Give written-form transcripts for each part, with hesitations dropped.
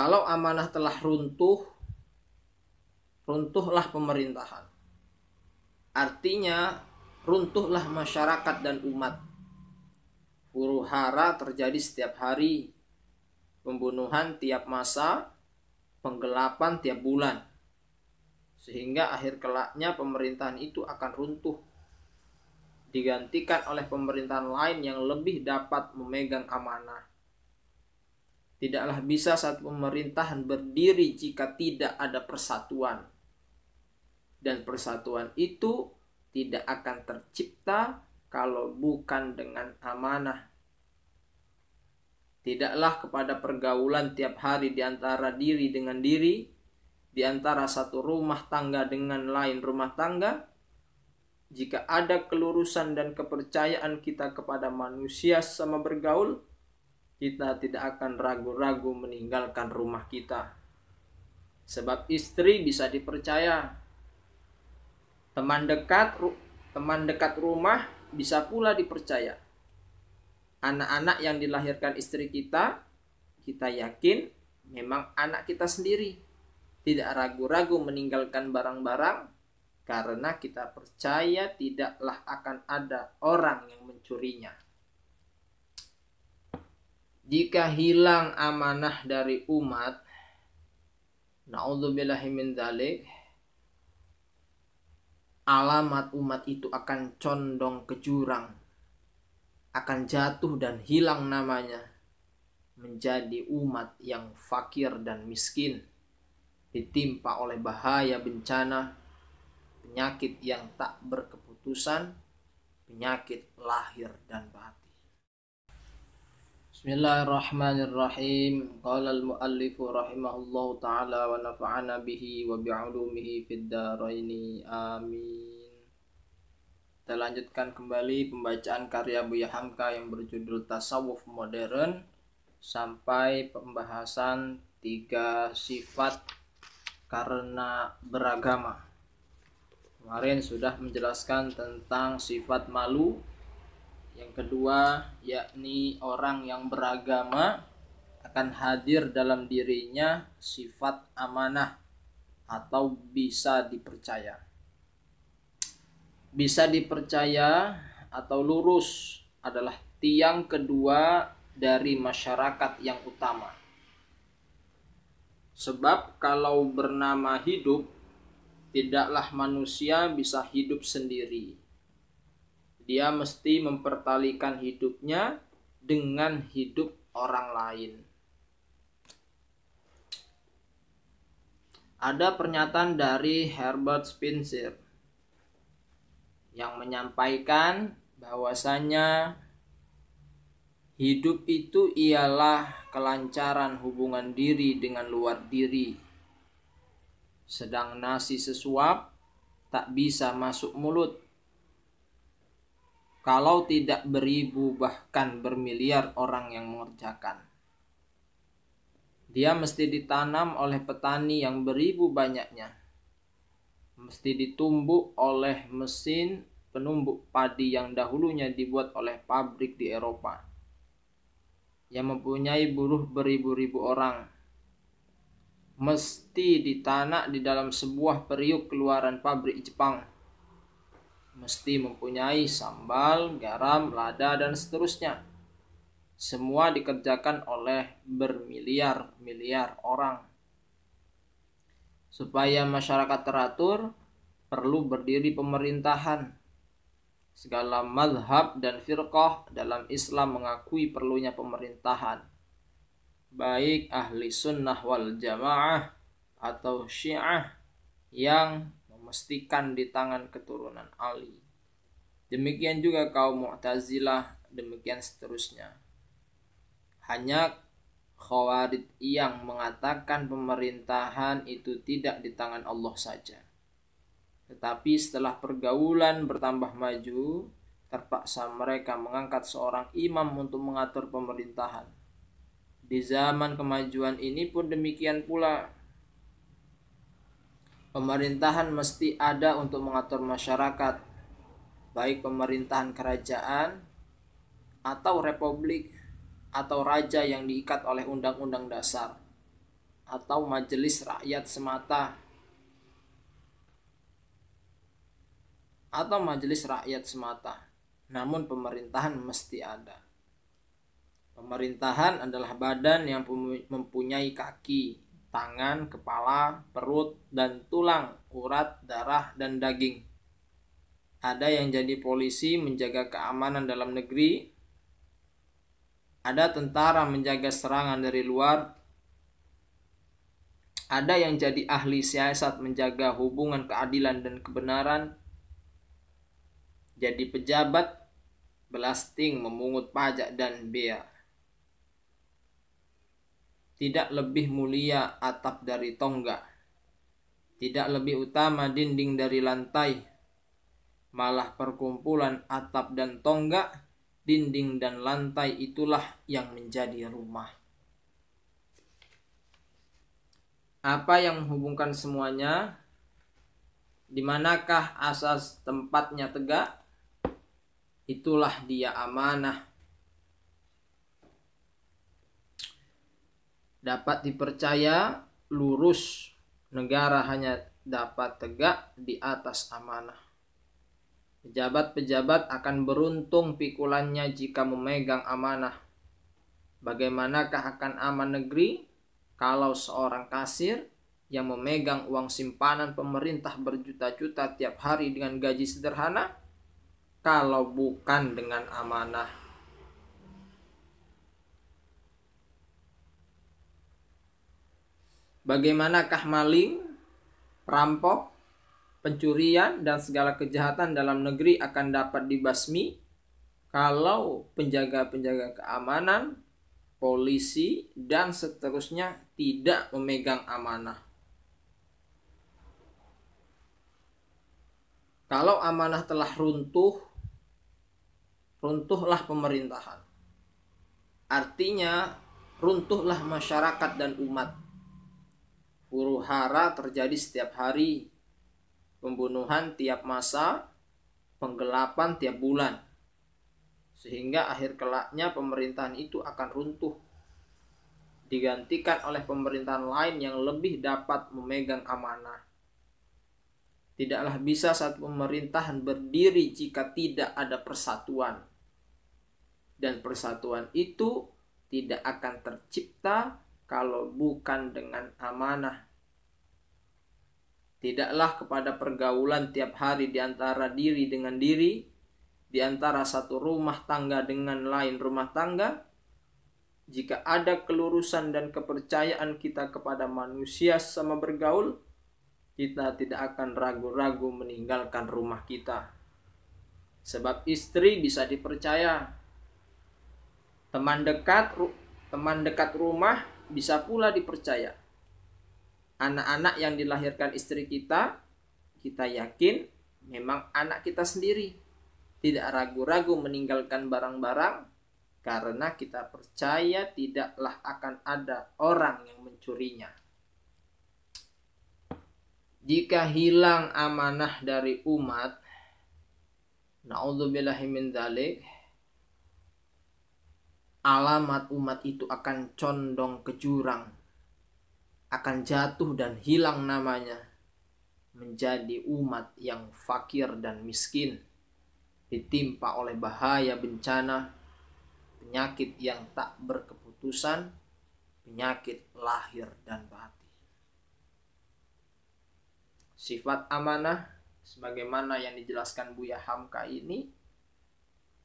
Kalau amanah telah runtuh, runtuhlah pemerintahan. Artinya runtuhlah masyarakat dan umat. Huru-hara terjadi setiap hari, pembunuhan tiap masa, penggelapan tiap bulan, sehingga akhir kelaknya pemerintahan itu akan runtuh, digantikan oleh pemerintahan lain yang lebih dapat memegang amanah. Tidaklah bisa satu pemerintahan berdiri jika tidak ada persatuan, dan persatuan itu tidak akan tercipta kalau bukan dengan amanah. Tidaklah kepada pergaulan tiap hari di antara diri dengan diri, di antara satu rumah tangga dengan lain rumah tangga, jika ada kelurusan dan kepercayaan kita kepada manusia sama bergaul, kita tidak akan ragu-ragu meninggalkan rumah kita. Sebab istri bisa dipercaya, teman dekat rumah bisa pula dipercaya. Anak-anak yang dilahirkan istri kita, kita yakin memang anak kita sendiri. Tidak ragu-ragu meninggalkan barang-barang, karena kita percaya tidaklah akan ada orang yang mencurinya. Jika hilang amanah dari umat, na'udzubillahi min dzalik, alamat umat itu akan condong ke jurang, akan jatuh dan hilang namanya, menjadi umat yang fakir dan miskin, ditimpa oleh bahaya bencana, penyakit yang tak berkeputusan, penyakit lahir dan batin. Bismillahirrahmanirrahim. Qala al-muallifu rahimahullahu ta'ala wa nafa'ana bihi wa bi'ulumihi fid dharaini. Amin. Kita lanjutkan kembali pembacaan karya Buya Hamka yang berjudul Tasawuf Modern sampai pembahasan 3 sifat karena beragama. Kemarin sudah menjelaskan tentang sifat malu. Yang kedua, yakni orang yang beragama akan hadir dalam dirinya sifat amanah atau bisa dipercaya. Bisa dipercaya atau lurus adalah tiang kedua dari masyarakat yang utama. Sebab kalau bernama hidup, tidaklah manusia bisa hidup sendiri. Dia mesti mempertalikan hidupnya dengan hidup orang lain. Ada pernyataan dari Herbert Spencer yang menyampaikan bahwasanya hidup itu ialah kelancaran hubungan diri dengan luar diri. Sedang nasi sesuap tak bisa masuk mulut kalau tidak beribu bahkan bermiliar orang yang mengerjakan. Dia mesti ditanam oleh petani yang beribu banyaknya. Mesti ditumbuk oleh mesin penumbuk padi yang dahulunya dibuat oleh pabrik di Eropa, yang mempunyai buruh beribu-ribu orang. Mesti ditanak di dalam sebuah periuk keluaran pabrik Jepang. Mesti mempunyai sambal, garam, lada, dan seterusnya. Semua dikerjakan oleh bermiliar-miliar orang. Supaya masyarakat teratur, perlu berdiri pemerintahan. Segala mazhab dan firqah dalam Islam mengakui perlunya pemerintahan, baik ahli sunnah wal jamaah atau syiah yang memastikan di tangan keturunan Ali. Demikian juga kaum Mu'tazilah, demikian seterusnya. Hanya Khawarij yang mengatakan pemerintahan itu tidak di tangan Allah saja. Tetapi setelah pergaulan bertambah maju, terpaksa mereka mengangkat seorang imam untuk mengatur pemerintahan. Di zaman kemajuan ini pun demikian pula. Pemerintahan mesti ada untuk mengatur masyarakat, baik pemerintahan kerajaan atau republik atau raja yang diikat oleh undang-undang dasar. atau majelis rakyat semata, namun pemerintahan mesti ada. Pemerintahan adalah badan yang mempunyai kaki, tangan, kepala, perut, dan tulang, urat, darah, dan daging. Ada yang jadi polisi menjaga keamanan dalam negeri, ada tentara menjaga serangan dari luar, ada yang jadi ahli siasat menjaga hubungan keadilan dan kebenaran, jadi pejabat belasting memungut pajak dan bea. Tidak lebih mulia atap dari tonggak, tidak lebih utama dinding dari lantai, malah perkumpulan atap dan tonggak, dinding dan lantai itulah yang menjadi rumah. Apa yang menghubungkan semuanya? Di manakah asas tempatnya tegak? Itulah dia amanah. Dapat dipercaya, lurus. Negara hanya dapat tegak di atas amanah. Pejabat-pejabat akan beruntung pikulannya jika memegang amanah. Bagaimanakah akan aman negeri kalau seorang kasir yang memegang uang simpanan pemerintah berjuta-juta tiap hari dengan gaji sederhana, kalau bukan dengan amanah? Bagaimanakah maling, perampok, pencurian, dan segala kejahatan dalam negeri akan dapat dibasmi kalau penjaga-penjaga keamanan, polisi, dan seterusnya tidak memegang amanah? Kalau amanah telah runtuh, runtuhlah pemerintahan. Artinya, runtuhlah masyarakat dan umat. Huru-hara terjadi setiap hari, pembunuhan tiap masa, penggelapan tiap bulan, sehingga akhir kelaknya pemerintahan itu akan runtuh, digantikan oleh pemerintahan lain yang lebih dapat memegang amanah. Tidaklah bisa satu pemerintahan berdiri jika tidak ada persatuan, dan persatuan itu tidak akan tercipta kalau bukan dengan amanah. Tidaklah kepada pergaulan tiap hari di antara diri dengan diri, di antara satu rumah tangga dengan lain rumah tangga, jika ada kelurusan dan kepercayaan kita kepada manusia sama bergaul, kita tidak akan ragu-ragu meninggalkan rumah kita. Sebab istri bisa dipercaya, teman dekat rumah bisa pula dipercaya. Anak-anak yang dilahirkan istri kita, kita yakin memang anak kita sendiri. Tidak ragu-ragu meninggalkan barang-barang karena kita percaya tidaklah akan ada orang yang mencurinya. Jika hilang amanah dari umat, na'udzubillahi min dzalik, alamat umat itu akan condong ke jurang, akan jatuh dan hilang namanya, menjadi umat yang fakir dan miskin, ditimpa oleh bahaya bencana, penyakit yang tak berkeputusan, penyakit lahir dan batin. Sifat amanah sebagaimana yang dijelaskan Buya Hamka ini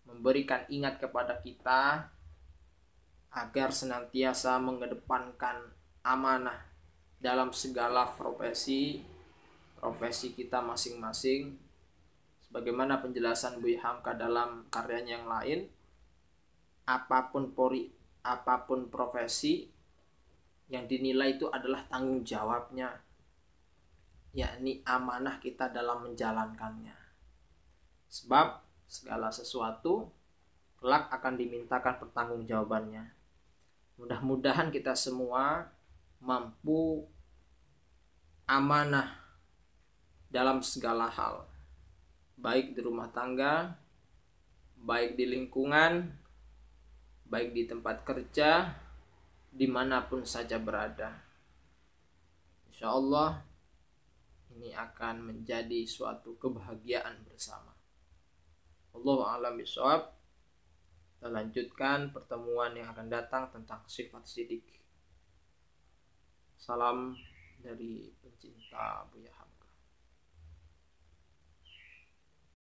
memberikan ingat kepada kita agar senantiasa mengedepankan amanah dalam segala profesi kita masing-masing. Sebagaimana penjelasan Buya Hamka dalam karyanya yang lain, apapun profesi yang dinilai itu adalah tanggung jawabnya, yakni amanah kita dalam menjalankannya. Sebab segala sesuatu kelak akan dimintakan pertanggungjawabannya. Mudah-mudahan kita semua mampu amanah dalam segala hal, baik di rumah tangga, baik di lingkungan, baik di tempat kerja, dimanapun saja berada. Insya Allah ini akan menjadi suatu kebahagiaan bersama. Allahu a'lam bishawab. Kita lanjutkan pertemuan yang akan datang tentang sifat sidik. Salam dari pencinta Buya Hamka.